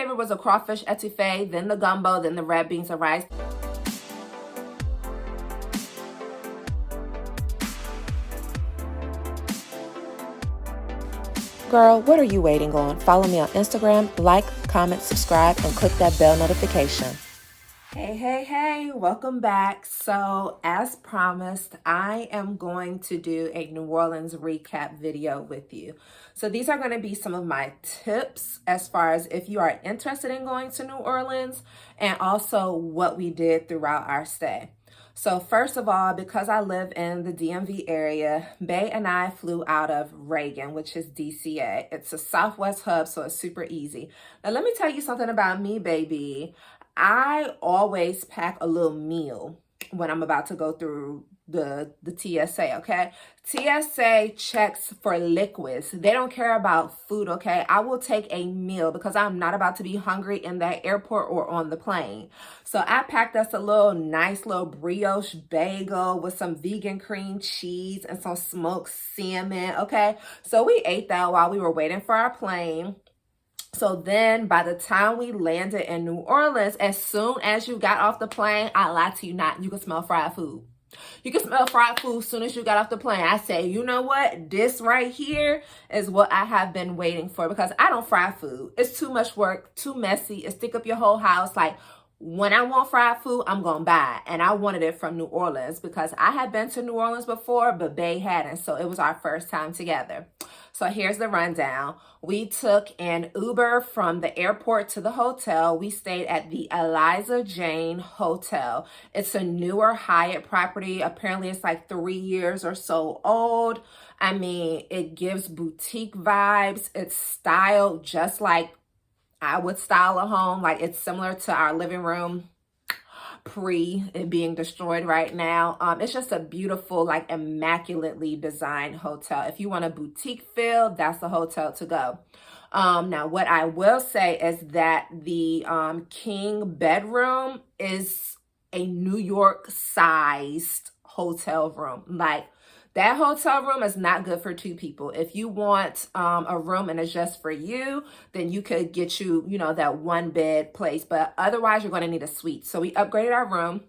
favorite was a crawfish etouffee, then the gumbo, then the red beans and rice. Girl, what are you waiting on? Follow me on Instagram, like, comment, subscribe, and click that bell notification. Hey, welcome back. So as promised, I am going to do a New Orleans recap video with you. So these are going to be some of my tips as far as if you are interested in going to New Orleans, and also what we did throughout our stay. So first of all, because I live in the DMV area, Bay and I flew out of Reagan, which is DCA. It's a Southwest hub, so it's super easy. Now let me tell you something about me, baby. I always pack a little meal when I'm about to go through the TSA, okay? TSA checks for liquids. They don't care about food, okay? I will take a meal because I'm not about to be hungry in that airport or on the plane. So I packed us a nice little brioche bagel with some vegan cream cheese and some smoked salmon, okay? So we ate that while we were waiting for our plane. So then by the time we landed in New Orleans, as soon as you got off the plane, I lie to you not, you could smell fried food. You can smell fried food as soon as you got off the plane. I say, you know what? This right here is what I have been waiting for, because I don't fry food. It's too much work, too messy. It stick up your whole house. Like, when I want fried food, I'm going to buy it. And I wanted it from New Orleans because I had been to New Orleans before, but Bay hadn't. So it was our first time together. So here's the rundown. We took an Uber from the airport to the hotel. We stayed at the Eliza Jane Hotel. It's a newer Hyatt property. Apparently it's like 3 years or so old. I mean, it gives boutique vibes. It's styled just like I would style a home. Like, it's similar to our living room pre it being destroyed right now. It's just a beautiful, like, immaculately designed hotel. If you want a boutique feel, that's the hotel to go. Now, what I will say is that the king bedroom is a New York sized hotel room. Like, that hotel room is not good for 2 people. If you want a room and it's just for you, then you could get you, that 1 bed place. But otherwise, you're going to need a suite. So we upgraded our room.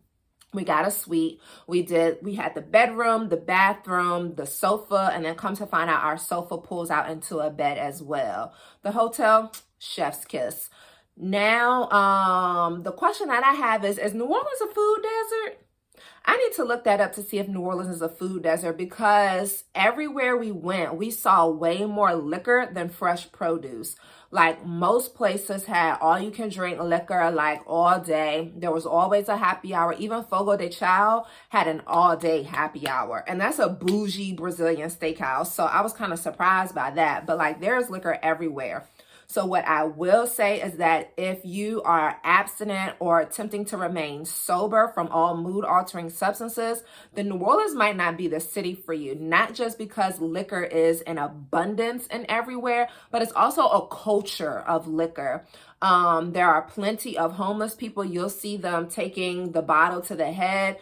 We got a suite. We had the bedroom, the bathroom, the sofa, and then come to find out our sofa pulls out into a bed as well. The hotel, chef's kiss. Now, the question that I have is New Orleans a food desert? I need to look that up to see if New Orleans is a food desert, because everywhere we went, we saw way more liquor than fresh produce. Like, most places had all you can drink liquor like all day. There was always a happy hour. Even Fogo de Chao had an all day happy hour. And that's a bougie Brazilian steakhouse. So I was kind of surprised by that. But like, there's liquor everywhere. So what I will say is that if you are abstinent or attempting to remain sober from all mood-altering substances, then New Orleans might not be the city for you. Not just because liquor is in abundance and everywhere, but it's also a culture of liquor. There are plenty of homeless people. You'll see them taking the bottle to the head.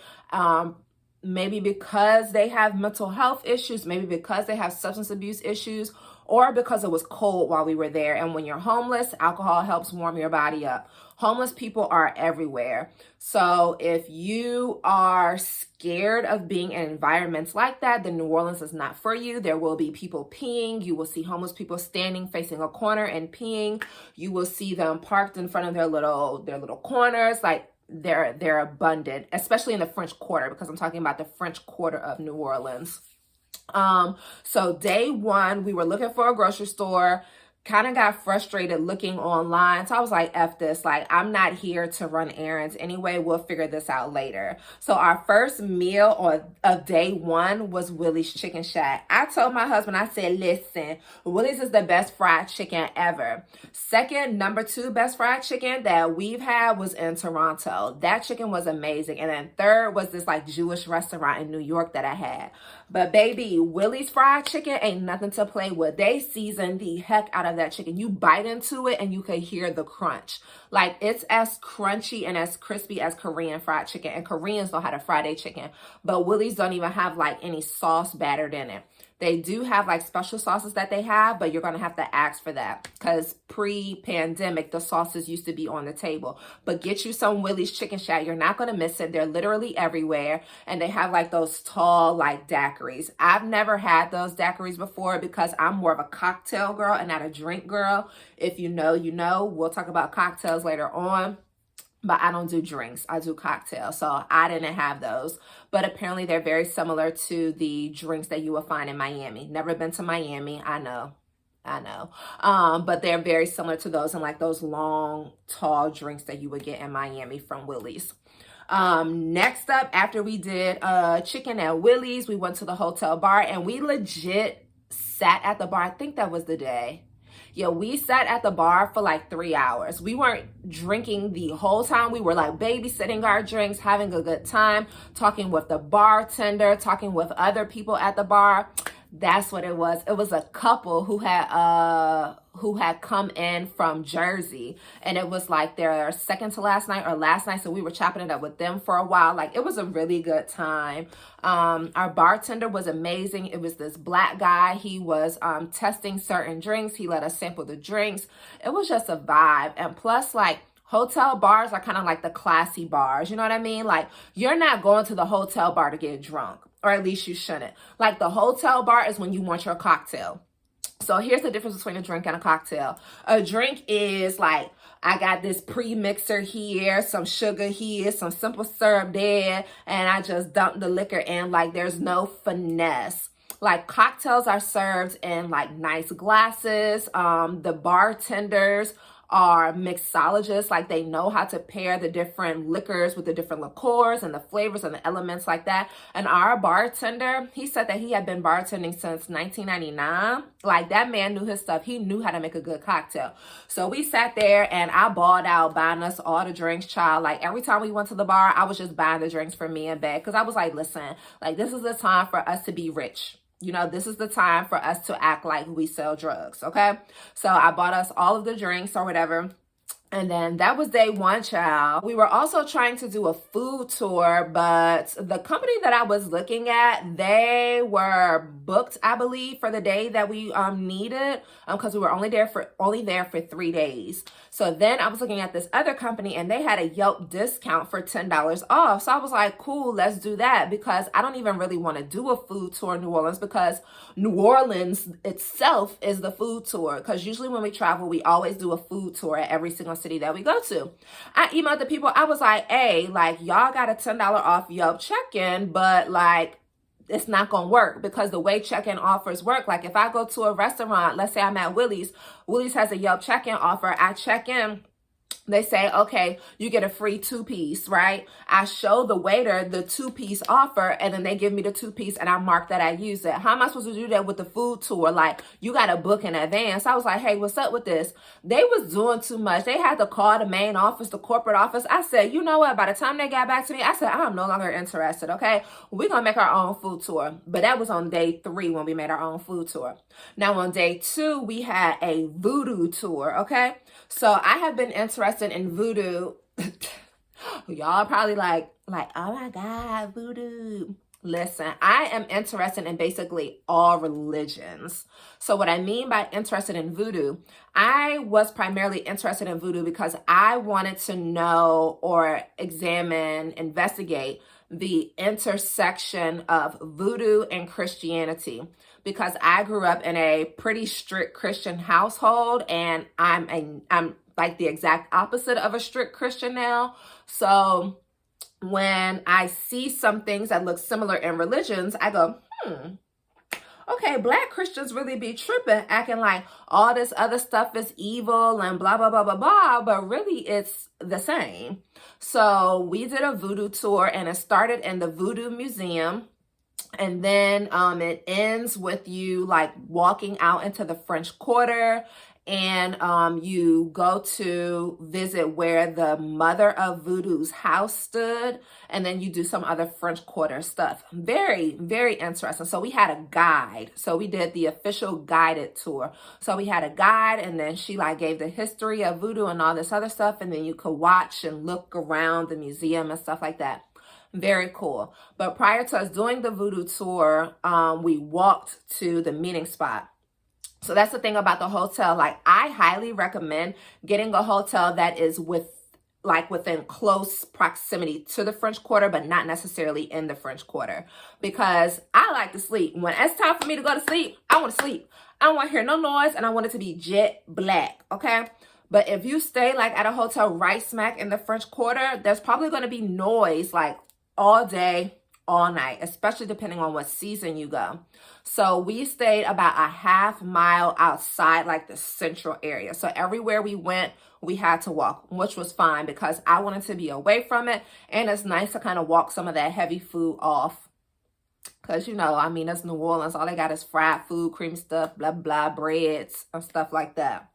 Maybe because they have mental health issues, maybe because they have substance abuse issues, or because it was cold while we were there. And when you're homeless, alcohol helps warm your body up. Homeless people are everywhere. So if you are scared of being in environments like that, then New Orleans is not for you. There will be people peeing. You will see homeless people standing facing a corner and peeing. You will see them parked in front of their little corners. Like, they're abundant, especially in the French Quarter, because I'm talking about the French Quarter of New Orleans. So day 1, we were looking for a grocery store, kind of got frustrated looking online. So I was like, F this, like, I'm not here to run errands anyway. We'll figure this out later. So our first meal of day 1 was Willie's Chicken Shack. I told my husband, I said, listen, Willie's is the best fried chicken ever. Second, number 2 best fried chicken that we've had was in Toronto. That chicken was amazing. And then third was this like Jewish restaurant in New York that I had. But baby, Willie's fried chicken ain't nothing to play with. They season the heck out of that chicken. You bite into it and you can hear the crunch. Like, it's as crunchy and as crispy as Korean fried chicken. And Koreans know how to fry their chicken. But Willie's don't even have like any sauce battered in it. They do have like special sauces that they have, but you're going to have to ask for that because pre-pandemic, the sauces used to be on the table. But get you some Willie's Chicken Shack. You're not going to miss it. They're literally everywhere. And they have like those tall like daiquiris. I've never had those daiquiris before because I'm more of a cocktail girl and not a drink girl. If you know, you know. We'll talk about cocktails later on. But I don't do drinks. I do cocktails. So I didn't have those. But apparently they're very similar to the drinks that you will find in Miami. Never been to Miami. I know. But they're very similar to those and like those long, tall drinks that you would get in Miami from Willie's. Next up, after we did chicken at Willie's, we went to the hotel bar and we legit sat at the bar. I think that was the day. Yeah, we sat at the bar for like 3 hours. We weren't drinking the whole time. We were like babysitting our drinks, having a good time, talking with the bartender, talking with other people at the bar. That's what it was. It was a couple who had come in from Jersey, and it was like their second to last night or last night. So we were chopping it up with them for a while. Like it was a really good time. Our bartender was amazing. It was this black guy. He was testing certain drinks. He let us sample the drinks. It was just a vibe. And plus, like, hotel bars are kind of like the classy bars. You know what I mean? Like, you're not going to the hotel bar to get drunk, or at least you shouldn't. Like, the hotel bar is when you want your cocktail. So here's the difference between a drink and a cocktail. A drink is like, I got this pre-mixer here, some sugar here, some simple syrup there, and I just dump the liquor in. Like, there's no finesse. Like, cocktails are served in like nice glasses. The bartenders are mixologists. Like, they know how to pair the different liquors with the different liqueurs and the flavors and the elements like that. And our bartender, he said that he had been bartending since 1999. Like, that man knew his stuff. He knew how to make a good cocktail. So we sat there and I balled out buying us all the drinks, child. Like, every time we went to the bar, I was just buying the drinks for me and Beck, because I was like, listen, like, this is the time for us to be rich. You know, this is the time for us to act like we sell drugs, okay? So I bought us all of the drinks or whatever. And then that was day one, child. We were also trying to do a food tour, but the company that I was looking at, they were booked, I believe, for the day that we needed, because we were only there for 3 days. So then I was looking at this other company and they had a Yelp discount for $10 off. So I was like, cool, let's do that, because I don't even really want to do a food tour in New Orleans, because New Orleans itself is the food tour. Because usually when we travel, we always do a food tour at every single city that we go to. I emailed the people. I was like, hey, like, y'all got a $10 off Yelp check-in, but like, it's not gonna work, because the way check-in offers work, like if I go to a restaurant, let's say I'm at Willie's has a Yelp check-in offer. I check in, they say, okay, you get a free 2-piece, right? I show the waiter the 2-piece offer, and then they give me the 2-piece, and I mark that I use it. How am I supposed to do that with the food tour? Like, you got to book in advance. I was like, hey, what's up with this? They was doing too much. They had to call the main office, the corporate office. I said, you know what? By the time they got back to me, I said, I'm no longer interested, okay? We're going to make our own food tour. But that was on day 3 when we made our own food tour. Now, on day 2, we had a voodoo tour, okay? So I have been interested in voodoo. Y'all probably like, oh my God, voodoo. Listen, I am interested in basically all religions. So what I mean by interested in voodoo, I was primarily interested in voodoo because I wanted to know or examine, investigate the intersection of voodoo and Christianity, because I grew up in a pretty strict Christian household, and I'm like the exact opposite of a strict Christian now. So when I see some things that look similar in religions, I go, okay, Black Christians really be tripping, acting like all this other stuff is evil and blah, blah, blah, blah, blah, but really it's the same. So we did a voodoo tour, and it started in the Voodoo Museum. And then it ends with you like walking out into the French Quarter, and you go to visit where the mother of voodoo's house stood, and then you do some other French Quarter stuff. Very, very interesting. So we had a guide. So we did the official guided tour. So we had a guide, and then she like gave the history of voodoo and all this other stuff, and then you could watch and look around the museum and stuff like that. Very cool. But prior to us doing the voodoo tour, we walked to the meeting spot. So that's the thing about the hotel. Like, I highly recommend getting a hotel that is within close proximity to the French Quarter, but not necessarily in the French Quarter, because I like to sleep. When it's time for me to go to sleep, I want to sleep. I don't want to hear no noise, and I want it to be jet black, okay? But if you stay like at a hotel right smack in the French Quarter, there's probably going to be noise like all day, all night, especially depending on what season you go. So we stayed about a half mile outside like the central area. So everywhere we went, we had to walk, which was fine because I wanted to be away from it. And it's nice to kind of walk some of that heavy food off. Because, you know, I mean, it's New Orleans. All they got is fried food, cream stuff, blah, blah, breads and stuff like that.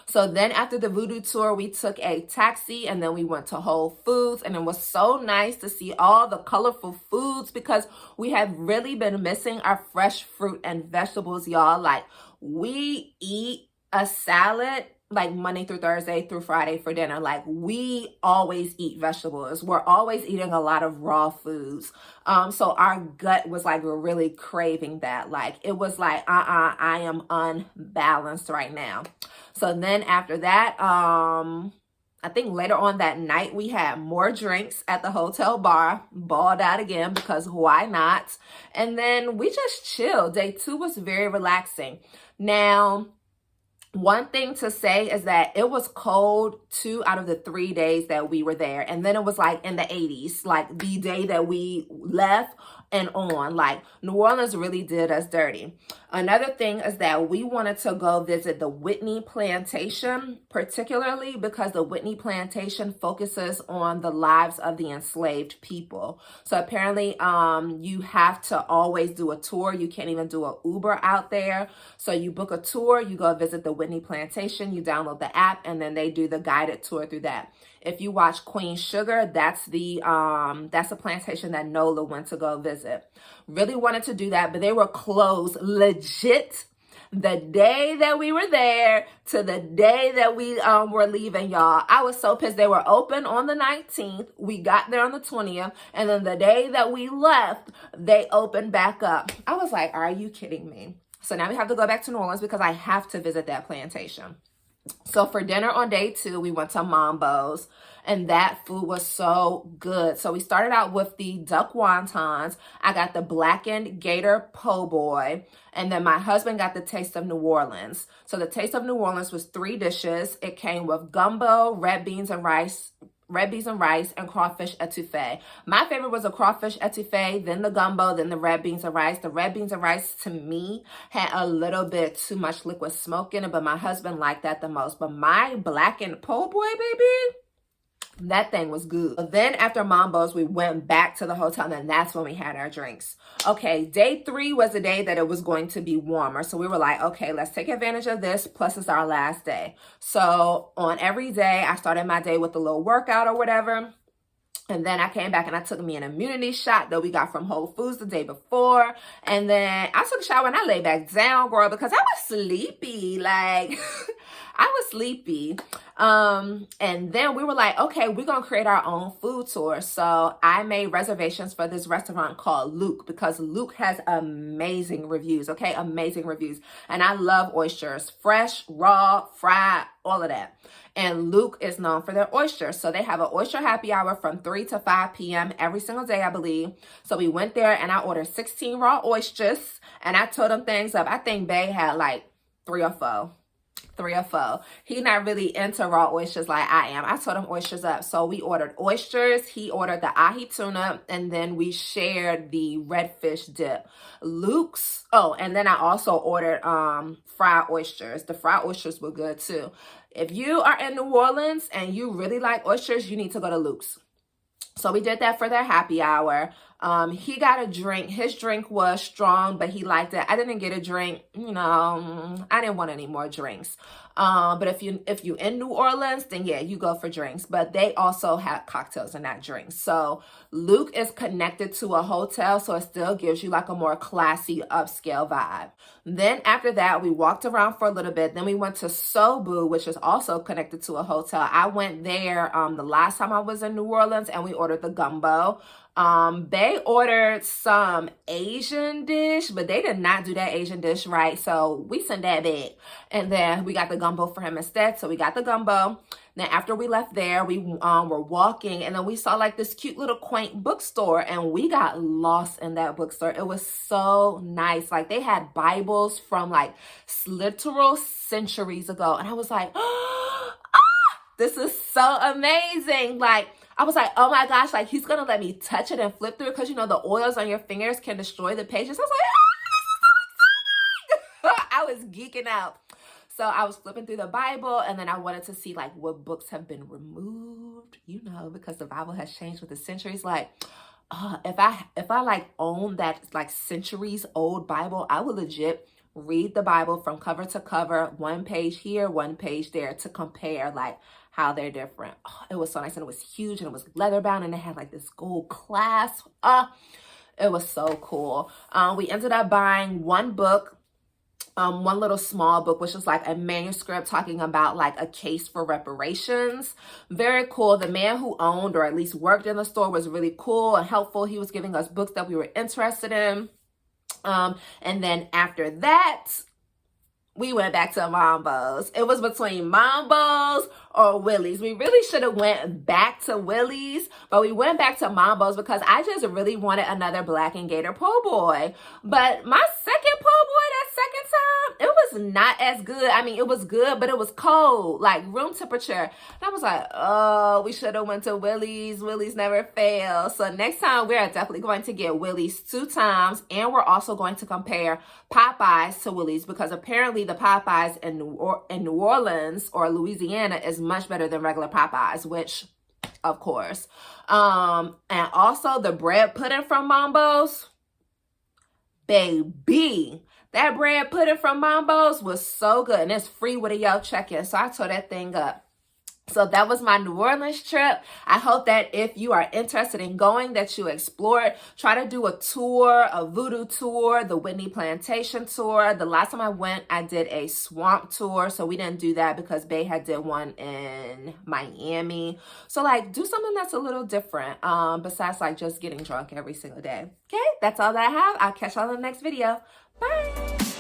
So then after the voodoo tour, we took a taxi and then we went to Whole Foods, and it was so nice to see all the colorful foods because we had really been missing our fresh fruit and vegetables, y'all. Like, we eat a salad like Monday through Thursday through Friday for dinner. Like, we always eat vegetables. We're always eating a lot of raw foods. So our gut was like, we're really craving that. Like, it was like, I am unbalanced right now. So then after that, I think later on that night, we had more drinks at the hotel bar, balled out again because why not? And then we just chilled. Day 2 was very relaxing. Now, one thing to say is that it was cold 2 out of the 3 days that we were there. And then it was like in the 80s, like the day that we left and on. Like, New Orleans really did us dirty. Another thing is that we wanted to go visit the Whitney plantation, particularly because the Whitney plantation focuses on the lives of the enslaved people. So apparently you have to always do a tour. You can't even do an Uber out there. So you book a tour, you go visit the Whitney plantation, you download the app, and then they do the guided tour through that. If you watch Queen Sugar, that's the plantation that Nola went to go visit. Really wanted to do that, but they were closed legit the day that we were there to the day that we were leaving, y'all. I was so pissed. They were open on the 19th. We got there on the 20th. And then the day that we left, they opened back up. I was like, are you kidding me? So now we have to go back to New Orleans because I have to visit that plantation. So for dinner on day 2, we went to Mambo's, and that food was so good. So we started out with the duck wontons. I got the blackened gator po' boy, and then my husband got the taste of New Orleans. So the taste of New Orleans was 3 dishes. It came with gumbo, red beans and rice, and crawfish etouffee. My favorite was a crawfish etouffee, then the gumbo, then the red beans and rice. The red beans and rice, to me, had a little bit too much liquid smoke in it, but my husband liked that the most. But my blackened po' boy, baby, that thing was good. Then after Mambo's, we went back to the hotel, and that's when we had our drinks. Okay, day 3 was the day that it was going to be warmer. So we were like, okay, let's take advantage of this. Plus, it's our last day. So on every day, I started my day with a little workout or whatever. And then I came back and I took me an immunity shot that we got from Whole Foods the day before. And then I took a shower and I lay back down, girl, because I was sleepy. Like, I was sleepy. And then we were like, okay, we're going to create our own food tour. So I made reservations for this restaurant called Luke because Luke has amazing reviews, okay? Amazing reviews. And I love oysters, fresh, raw, fried, all of that. And Luke is known for their oysters. So they have an oyster happy hour from 3 to 5 p.m. every single day, I believe. So we went there and I ordered 16 raw oysters and I told them things up. I think Bay had like 3 or 4. He not really into raw oysters like I am. I told him oysters up. So we ordered oysters. He ordered the ahi tuna. And then we shared the redfish dip. Luke's. Oh, and then I also ordered fried oysters. The fried oysters were good too. If you are in New Orleans and you really like oysters, you need to go to Luke's. So we did that for their happy hour. He got a drink. His drink was strong, but he liked it. I didn't get a drink. You know, I didn't want any more drinks. But if you in New Orleans, then yeah, you go for drinks. But they also have cocktails and not drinks. So Luke is connected to a hotel, so it still gives you like a more classy upscale vibe. Then after that, we walked around for a little bit. Then we went to Sobu, which is also connected to a hotel. I went there the last time I was in New Orleans, and we ordered the gumbo. They ordered some Asian dish, but they did not do that Asian dish right. So we sent that back. And then we got the gumbo for him instead. So we got the gumbo. Then after we left there, we were walking, and then we saw like this cute little quaint bookstore, and we got lost in that bookstore. It was so nice. Like they had Bibles from like literal centuries ago. And I was like, ah, this is so amazing. Like, I was like, oh my gosh, like he's gonna let me touch it and flip through it, because you know the oils on your fingers can destroy the pages. I was like, ah, I was geeking out. So I was flipping through the Bible, and then I wanted to see like what books have been removed, you know, because the Bible has changed with the centuries. Like, if I like own that like centuries old Bible, I would legit read the Bible from cover to cover, one page here, one page there, to compare like how they're different. Oh, it was so nice, and it was huge, and it was leather bound, and it had like this gold clasp. It was so cool. We ended up buying one book, one little small book, which was like a manuscript talking about like a case for reparations. Very cool. The man who owned, or at least worked in the store, was really cool and helpful. He was giving us books that we were interested in. And then after that, we went back to Mambo's. It was between Mambo's or Willie's. We really should have went back to Willie's, but we went back to Mambo's because I just really wanted another Black and Gator po' boy. But my second po' boy, that second time, it was not as good. I mean, it was good, but it was cold, like room temperature. And I was like, oh, we should have went to Willie's. Willie's never fails. So next time, we are definitely going to get Willie's 2 times, and we're also going to compare Popeyes to Willie's, because apparently the Popeyes in New Orleans or Louisiana is much better than regular Popeyes, which of course. And also the bread pudding from Mambo's, baby, that bread pudding from Mambo's was so good, and it's free with a Yelp check-in, so I tore that thing up. So that was my New Orleans trip. I hope that if you are interested in going, that you explore it. Try to do a tour, a voodoo tour, the Whitney plantation tour. The last time I went, I did a swamp tour. So we didn't do that because Bay had did one in Miami. So like do something that's a little different besides like just getting drunk every single day. Okay, that's all that I have. I'll catch y'all in the next video. Bye.